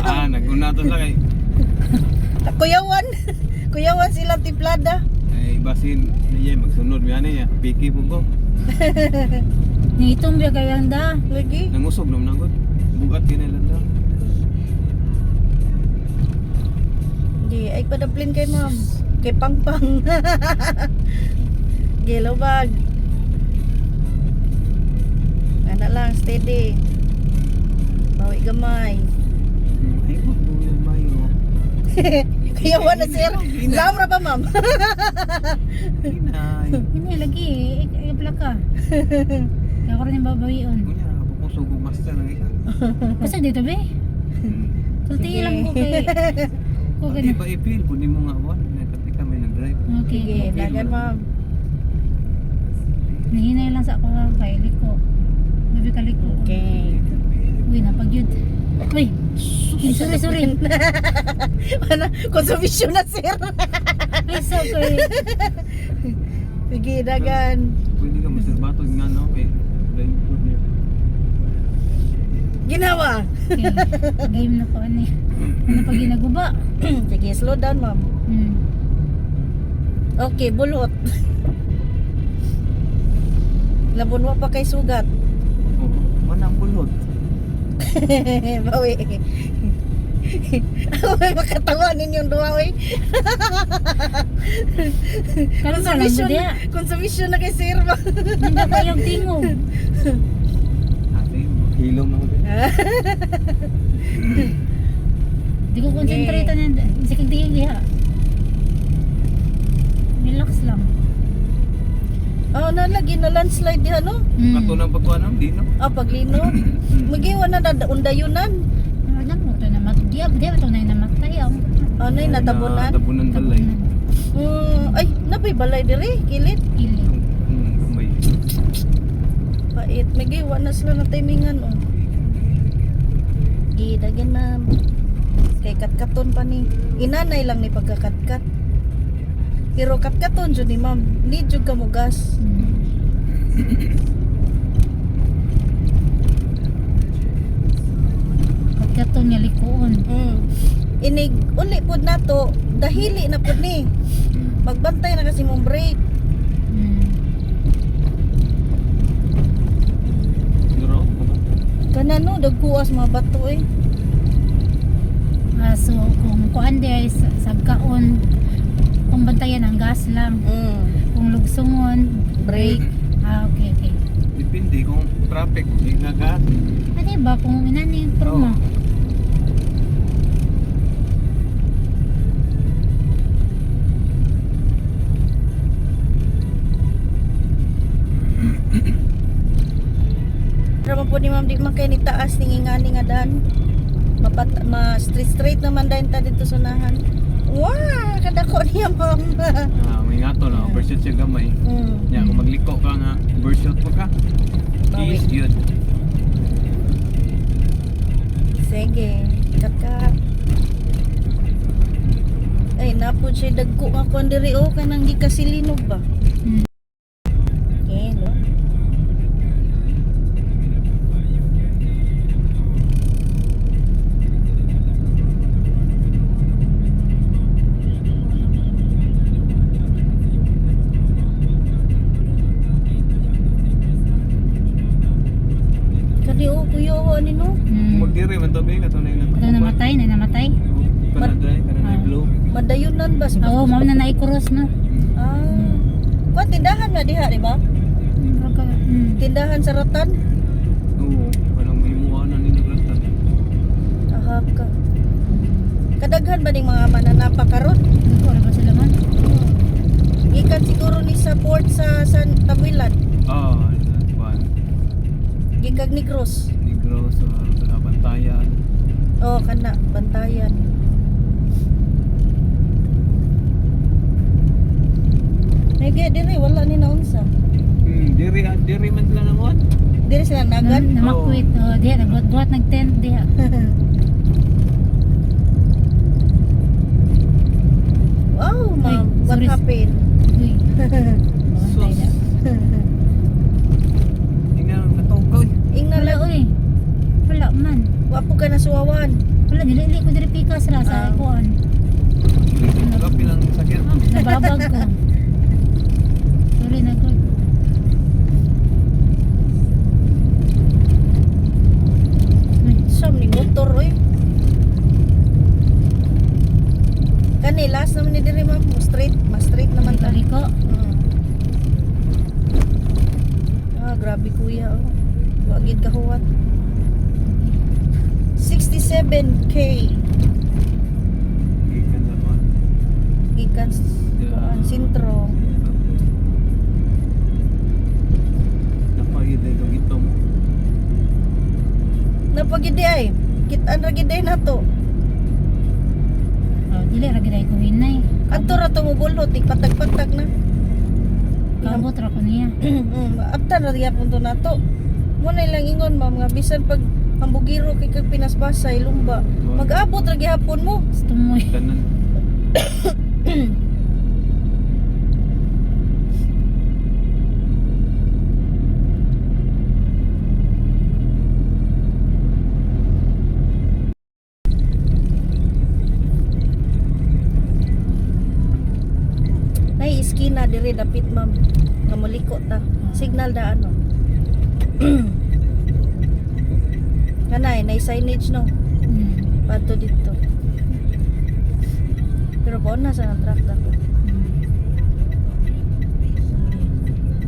Naguna to sa kay. Kuyawan. Kuyawan sila timplada. Ay basin niya magsunod mi ani ya. Piki po ko. Nitong biya kayang da. Lagi. Nangusog nam nagod. Bugat kinailan daw. Di ay padaplin kay ma'am. Kay pangpang. Gelo bag. Ana lang steady. Bawi gamay. Ay ko po yung mayo. Kuyawan na sir. Zamra ba ma'am? Inay. Hindi lagi. Ay plaka. Kaya ko rin yung babawion. Kunya napapusog ko master ang ika. Basta dito be. Sulti lang ko kay. Ko Pati ganun. ba ipil kunin mo nga one. Nakati kami nag-drive. Okay. Sige, dagan ma'am. Nahinay lang sa ako kay liko. Babi ka liko. Okay. Uy, napagyud. Uy. Sorry. Ano? Konsumisyon na sir. Ay, sorry. Sige, dagan. Pwede ka maserbato nga no kay drive ko niya. Ginawa. Okay. Game na ko ani. Ano pag ginaguba? Sige, slow down ma'am. Okay, bulot. Labon mo pa kay sugat. Oh, manang bulot. Bawi. Ako may makatawa ninyong duwa, oy. Karon ka lang dia. Konsumisyon na kay sir ba? Hindi pa yung tingog. Ate, hilom na ko din. Di ko concentrate na. Sige tingin diha. Relax lang. Nalagi na landslide diha no. Kato ng pagkuhan di no? Paglino. Magiwan na undayunan. Alam mo to na matdiya, di ba to na namatay ang. Anay natabunan. Tabunan balay. Ay, napay balay diri, kilid. Kilid. Gamay. Pait, magiwan na sila na timingan oh. Gidagan ma'am. Kay katkaton pa ni. Inanay lang ni pagkakatkat. Pero katkaton jud ni ma'am. Need jud ka mo gas. Pagkaton nga likuon. Inig uli pud nato, dahili na pud ni. Magbantay na kasi mong brake. Siguro? Kana no, dagkuas mga bato eh. So kung kuan di ay sagkaon, kung bantayan ang gas lang. Kung lugsungon, Brake. Okay. Depende kung traffic, di nga ka. Ano ba kung inani yung promo? Raman po ni ma'am, di man kayo ni taas, ningingani nga dan. Straight naman dahil ta dito sunahan. Wow, kadako niya ma'am. May ngato na, overshoot siya gamay. Nya kung magliko ka nga, overshoot mo ka. Bawi. Is yun. Sige, kaka. Ay, napod siya dagko nga kuan diri o kanang gikasilinog ba? Okay, no? Kadi o kuyo ho ni no? Magdiri man to ba kato na yung Ito namatay. Kanada, kanada blue. Madayunan ba? Oo, ma'am na naikuros no. Kuan tindahan na diha, di ba? Tindahan sa Ratan? Oo, parang may muha na ninuglatan. Ahap ka. Kadaghan ba ning mga mananapa karon? Ito ano ba sila man? Gikan siguro ni sa port sa San Tabuilan. Kuan. Gikag Negros. Negros, sa Bantayan. Kana Bantayan. Nage diri wala ni naunsa. Diri man sila namuan. Diri sila nagan. Namakwit. Diha, nagbuhat nag-tent diha. Wow, ma'am. Ay, What sorry. happened? Uy. Bantay na. Tingnan natukoy. Ingna Wala lang. uy. Wala man. Wapo ka na suwawan. Wala, nilili ko diri pikas ra sa kuan. Kapi lang sakit. Nababag ko. Sorry na ko. Sam ni motor oy. Kani last naman ni diri ma'am. Mas straight naman ta. Tali ko. Grabe kuya oh. Wagid kahuwat. 67k Ikan naman. gikan sintro. Napagid ito ito mo. Napagidi ay. Kitaan ra gid ay nato. Dili ra gid ko hinay. Adto ra to mo bulot patag-patag na. Kabot ra ko niya. Aptan ra gyapon to nato. Mo na lang ingon ma'am nga bisan pag hambugiro kay kag pinasbasay lumba. Mag-abot ra gyapon mo. Tumoy. Kanan. Nay iskina diri dapit ma'am. Nga moliko ta. Signal da ano. Kanay nay signage no. Pato dito. Pero po na sa truck dako.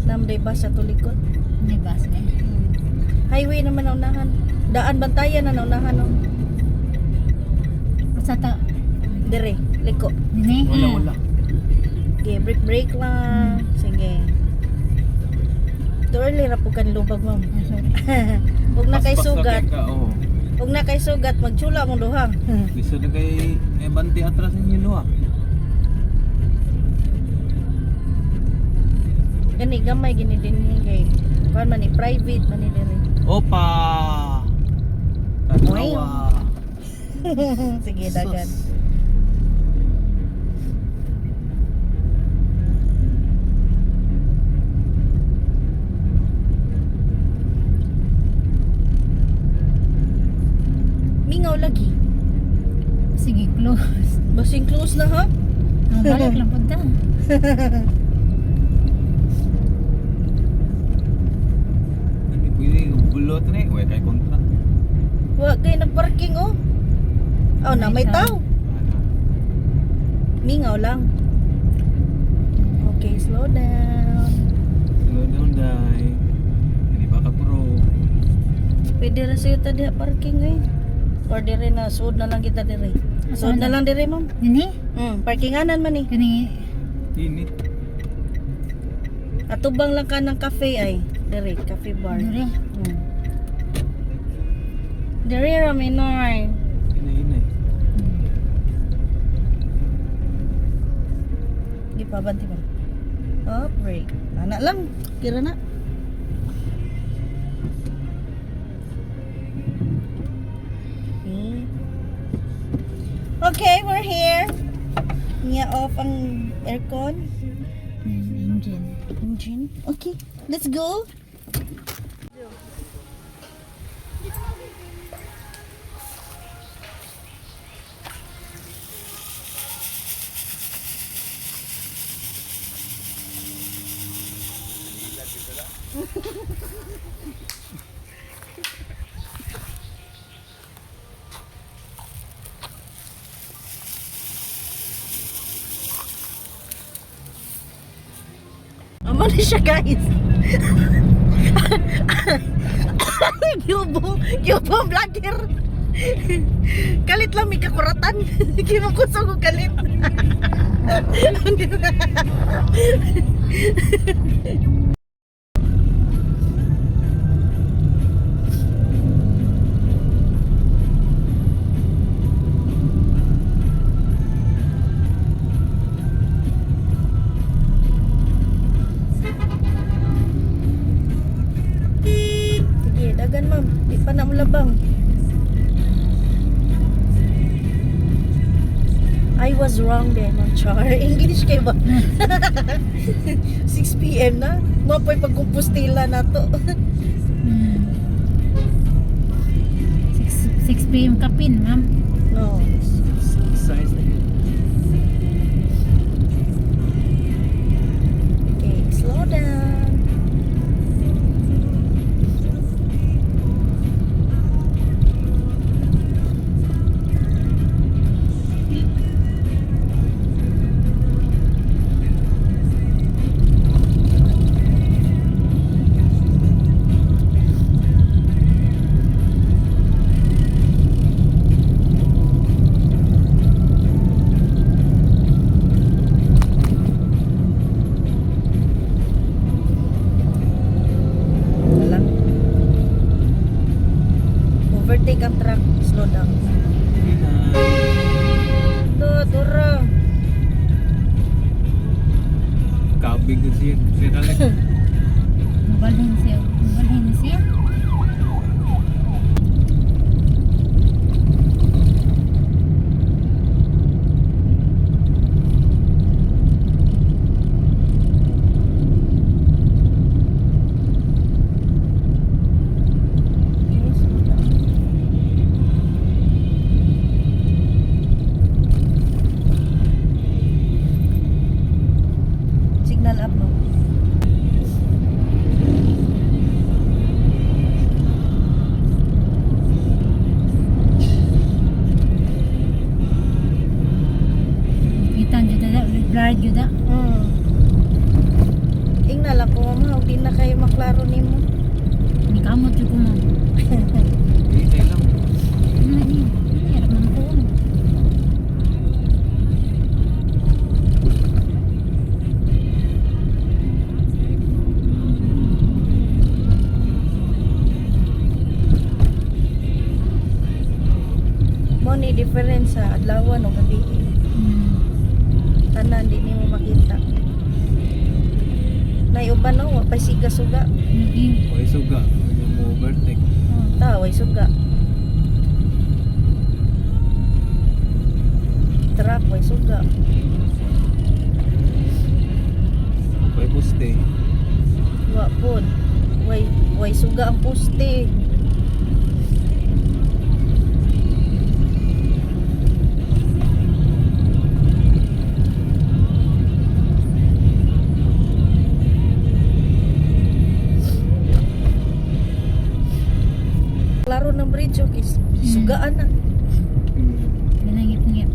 Namday ba sa tulikod? Ni bas eh. Highway naman na unahan. Daan bantayan na unahan no. Sa ta. Dire, liko. Nini. Wala. Okay, break lang. Sige. Too early ra po kan lubag ma'am. Ah, sorry. Huwag na kay Paspas sugat. ka, oo. Huwag na kay sugat, magtsula mo duha. Lisod na kay banti atras ninyo luha. Gani gamay gini din ni kay kuan man ni private man ni diri. Opa! Tanawa! Sige dagan. Sus. Mingaw lagi. Sige, close. Basing close na ha. Ang balik lang po ta. Hindi pwede bulot na eh. Huwag kay kontra. Wa kay nagparking oh. Oh, na may tao. Ano? Mingaw lang. Okay, slow down. Slow down, day. Hindi pa ka pro. Pwede ra sayo ta diha parking eh. Or dire na suod na lang kita dire. Suod na lang dire ma'am. Dini? Parkinganan man eh. Kani, Init. Atubang lang ka ng cafe ay. Dire, cafe bar. diri. Dire ra minoy. Inay-inay. Di pa banti ba? Oh, break. Anak lang. Kira na. Okay, we're here. Niya off ang aircon. Engine. Engine. Okay, let's go. Amo na siya guys. Yubo vlogger. Kalit lang may kakuratan. Kinukusog ko kalit. Sige, dagan ma'am. Di pa na mo labang. I was wrong then, Ma'am Char. English kayo ba? 6 p.m. na. Mapoy pagkumpustila na to. 6 p.m. kapin, ma'am. No. Size na yun. Okay, slow down. Wala. Overtake ang truck. Slow down. Dura. Kabig na siya. Sira lang. Mabalhin siya. Mabalhin na siya. Okay, slow down. Signal up no. Mo ni difference sa adlaw no gabi. Tanan di nimo makita. Nay uban no, wa pa siga-suga. Lagi. Kaya suga. Ano mo overtake. Taway suga. Truck way suga. Kaya poste. Wa pod. Way suga ang poste. Klaro ng bridge okay. Sugaan na. Nanangip-ngip.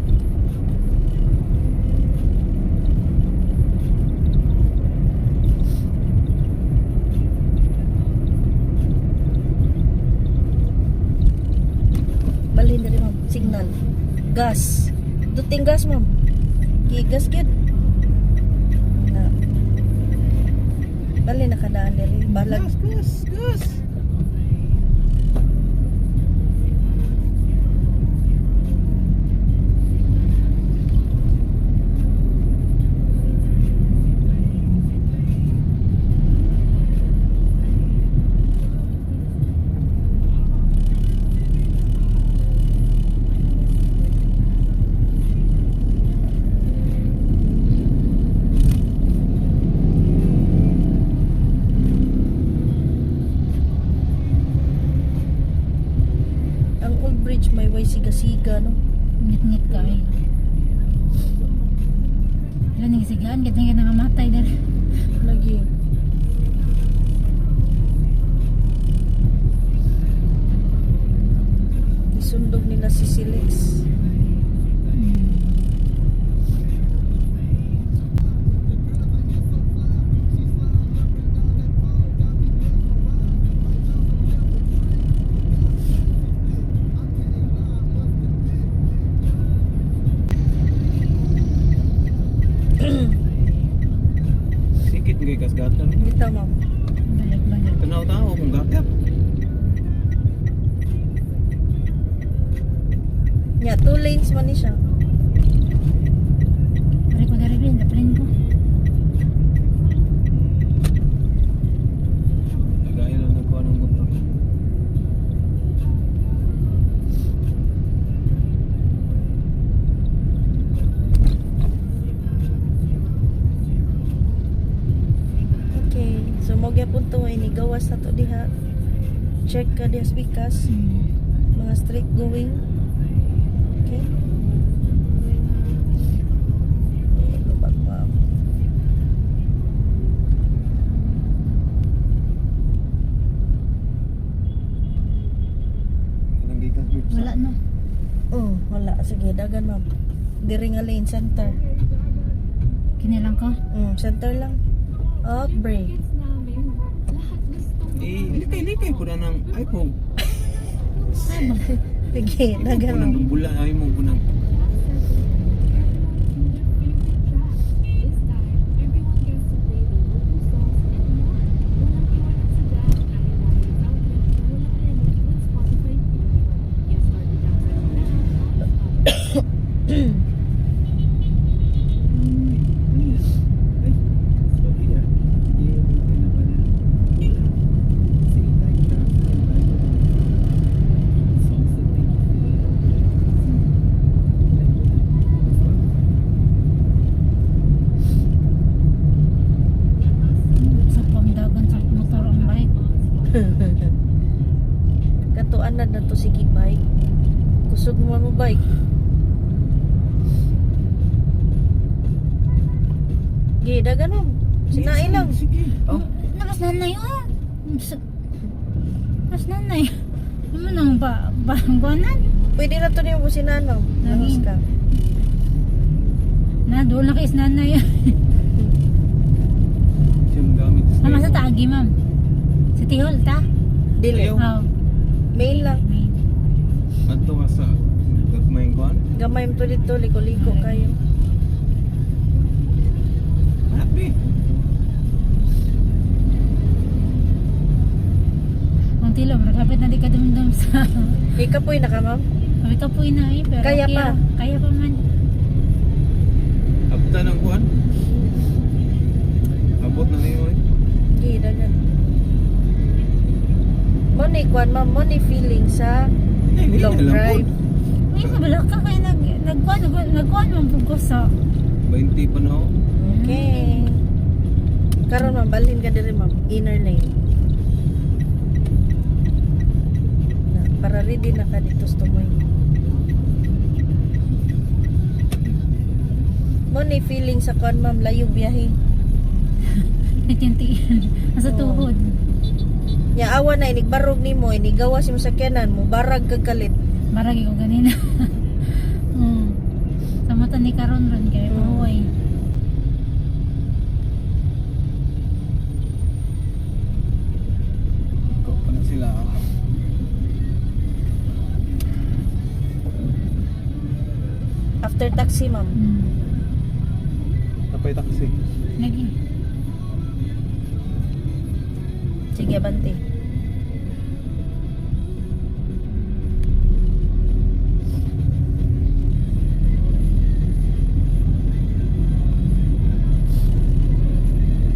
Balhin na rin ma'am. Signal. Gas. Duting gas ma'am. Gigas gyud. Na. Balhin na kadaan diri. Balag. Gas. Ang old bridge may way siga-siga no. Ngit-ngit ka ay. Wala nang sigaan, ganyan ka nangamatay dali. Lagi. Isundog nila si Silex. Sikit ngay kasgatan. Kita ma'am. Balik-balik. Tanaw-tao kung gagat. Nya, 2 lanes man ni siya. Pare ko dari rin, daplin ko. Nagaya lang nagkuha ng motor. Okay. So mo gyapon to ay ni gawas na to diha. Check ka diha sa bikas. Mga straight going. Okay. Lubag ma'am. Ilang gikas bridge. Wala no. Wala. Sige, dagan ma'am. Diri nga lane, center. Kinilang ko. Center lang. Out, brake. Likay-likay ko na ng iPhone. Sige, dagan Kunang ma'am. dumbula ay mo kunang. Sa pamdagan sa motor ang bike. Katuan na to sige bike. Kusog mo mo bike. Gi, dagan ma'am. Sinain lang. Sige. Oh. Nakas nanay oh. Mas nanay. Naman ang buwanan. Pwede na to niyo businan ma'am. Nahos ka. Na, doon lang kay nanay. Siyang gamit. Mama sa tagi, ma'am. Sa Tihol, ta? Dili. Ayaw. Oo. Mail lang. May. Adto ka sa gagmayng kuan. Gamay mo to dito. Liko-liko kayo. Happy. Ang tilo, magkapit na di ka dumdum sa... Ikapoy na ka ma'am. Sabi ka po ina eh, pero Kaya okay pa. ra. Kaya pa man. Abta ng kuan. Abot na niyo eh. Di dagan. Mo ni kwan ma'am, mo ni feeling sa Hindi long lang drive. Ay, kabala ka kaya nagkuhan man po ko sa 20 pa na ako. Okay. Karon ma'am, balhin ka diri ma'am, inner lane. Para ready na ka dito sa tumoy. Mo ni feeling sa kwan ma'am, layo biyahe. itintiin. Nasa Oo. tuhod. Nya awa na inigbarog nimo, inigawas mo sakyanan mo, barag kag kalit. Maragi ko ganina. Sa mata ni Karon ron kaya mahuway. Ikaw pa na sila. After taxi ma'am. Tapay taxi. Lagi. Sige, abante.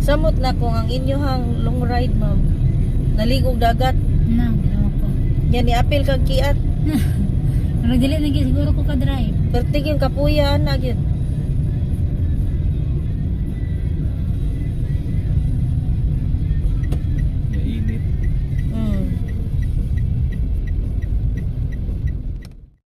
Samot na kung ang inyohang long ride ma'am. Naligog dagat. Na, ginawa ko. Yan ni apil kag kiat. Pero dili na gyud siguro ko ka-drive. Pertig yung kapuya na gyud.